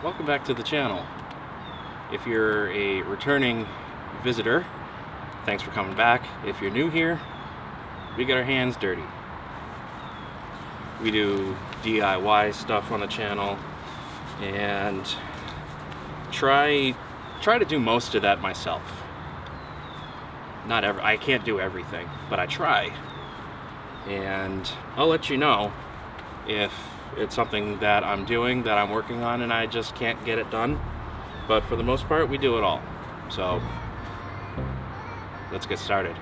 Welcome back to the channel. If you're a returning visitor, thanks for coming back. If you're new here, we get our hands dirty. We do DIY stuff on the channel and try to do most of that myself. I can't do everything, but I try. And I'll let you know if it's something that I'm doing, that I'm working on, and I just can't get it done. But for the most part, we do it all. So let's get started.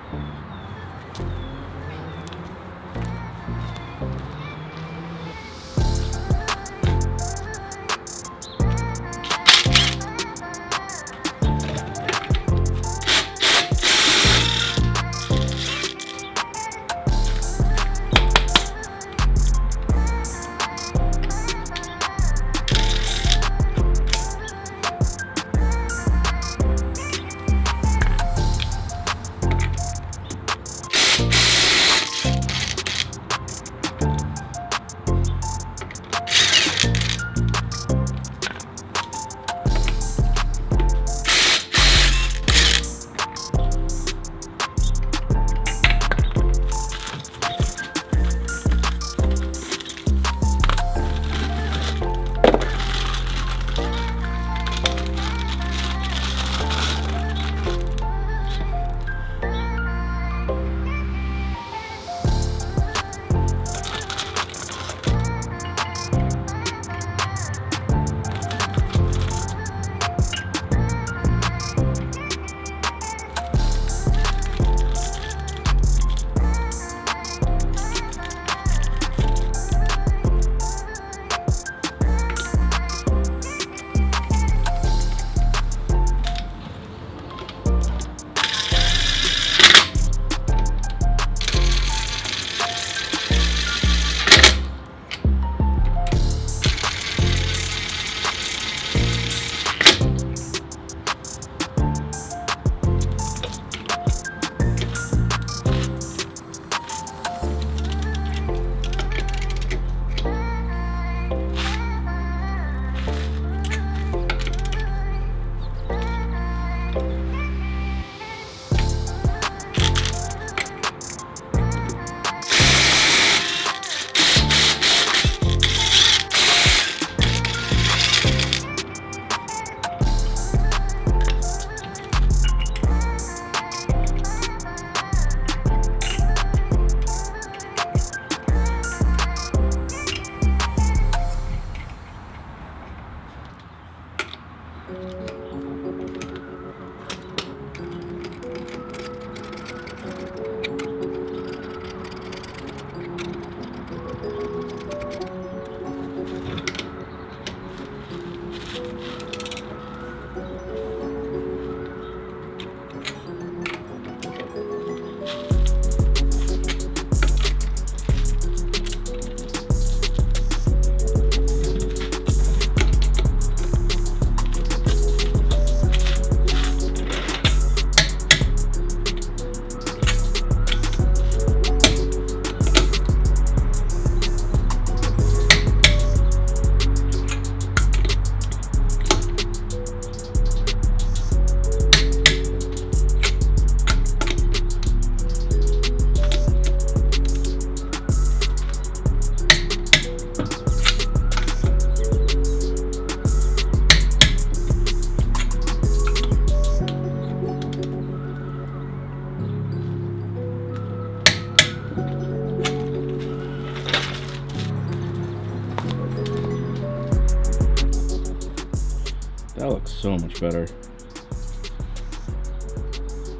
That looks so much better.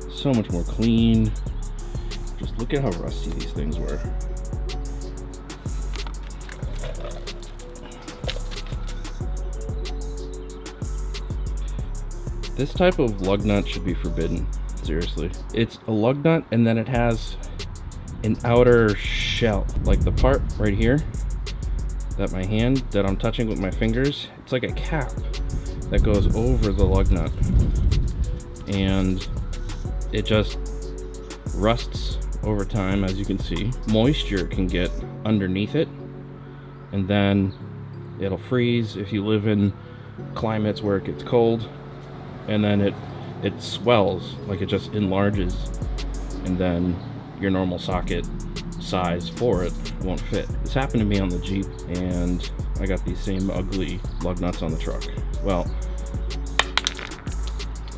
So much more clean. Just look at how rusty these things were. This type of lug nut should be forbidden, seriously. It's a lug nut and then it has an outer shell, like the part right here that I'm touching with my fingers, it's like a cap that goes over the lug nut, and it just rusts over time. As you can see, moisture can get underneath it and then it'll freeze. If you live in climates where it gets cold, and then it swells, like it just enlarges, and then your normal socket size for it won't fit. This happened to me on the Jeep, and I got these same ugly lug nuts on the truck. Well,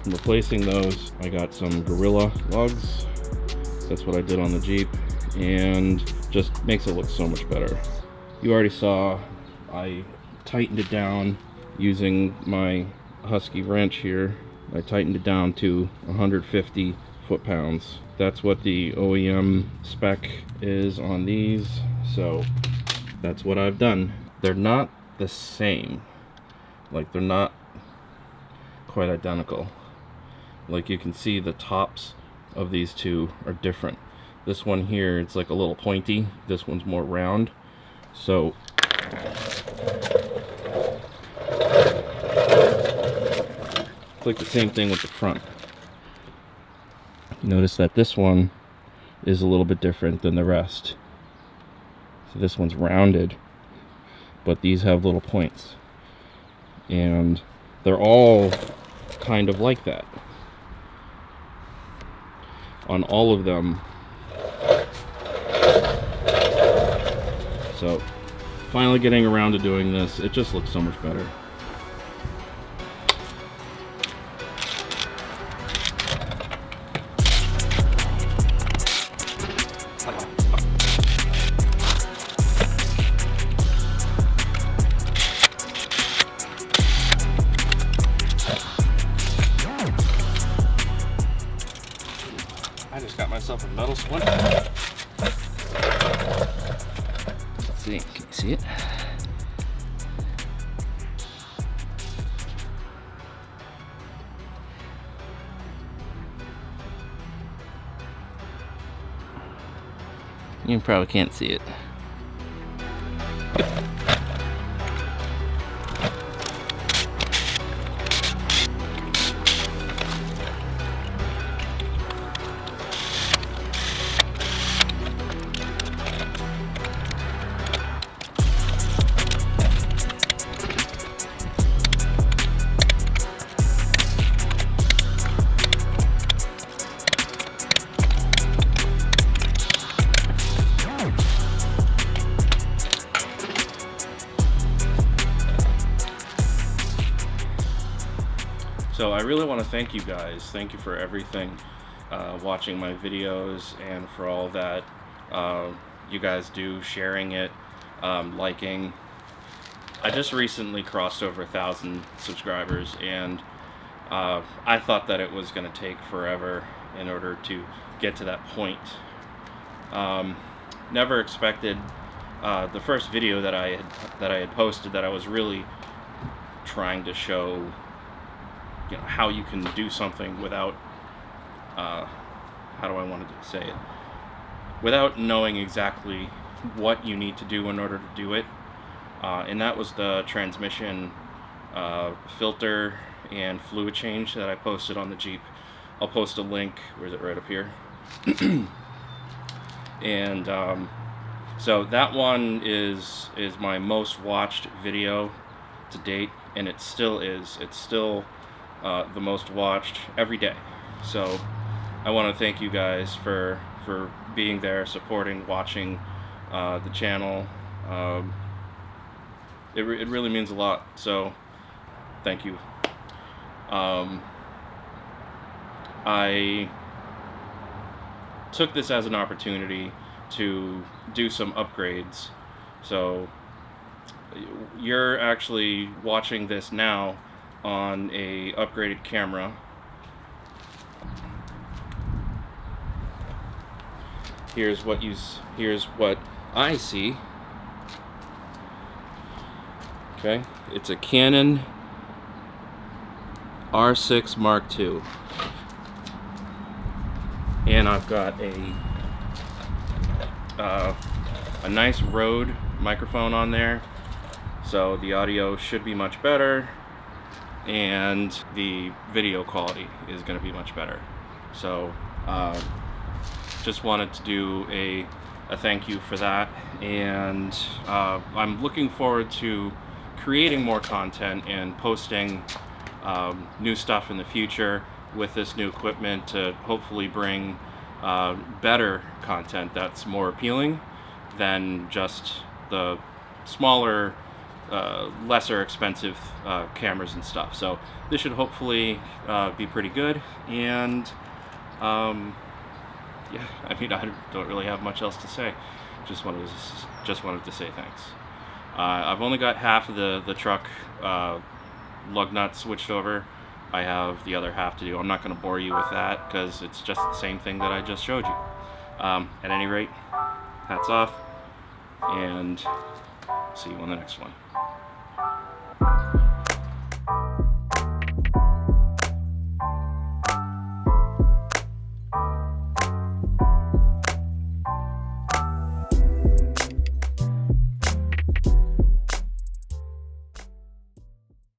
I'm replacing those. I got some Gorilla lugs. That's what I did on the Jeep, and just makes it look so much better. You already saw I tightened it down using my Husky wrench here. I tightened it down to 150 foot-pounds. That's what the OEM spec is on these, so that's what I've done. They're not the same. Like, they're not quite identical. Like, you can see the tops of these two are different. This one here, it's like a little pointy. This one's more round. So it's like the same thing with the front. Notice that this one is a little bit different than the rest. So this one's rounded, but these have little points. And they're all kind of like that on all of them. So finally getting around to doing this, it just looks so much better. I just got myself a metal splinter. Let's see, can you see it? You probably can't see it. So I really want to thank you guys. Thank you for everything, watching my videos, and for all that you guys do, sharing it, liking. I just recently crossed over 1,000 subscribers, and I thought that it was going to take forever in order to get to that point. Never expected the first video that I had posted, that I was really trying to show, you know, how you can do something without, how do I want to say it, without knowing exactly what you need to do in order to do it, and that was the transmission filter and fluid change that I posted on the Jeep. I'll post a link. Where is it? Right up here. And so that one is my most watched video to date, and it still is. It's still the most watched every day. So I want to thank you guys for being there, supporting, watching the channel. It really means a lot, so thank you. I took this as an opportunity to do some upgrades. So you're actually watching this now on a upgraded camera. Here's what I see. Okay, it's a Canon R6 Mark II, and I've got a nice Rode microphone on there, so the audio should be much better, and the video quality is going to be much better. So just wanted to do a thank you for that, and I'm looking forward to creating more content and posting new stuff in the future with this new equipment to hopefully bring better content that's more appealing than just the smaller, lesser expensive cameras and stuff. So this should hopefully be pretty good. And yeah, I mean, I don't really have much else to say. Just wanted to say thanks. I've only got half of the truck lug nut switched over. I have the other half to do. I'm not going to bore you with that because it's just the same thing that I just showed you. At any rate, hats off, and see you on the next one.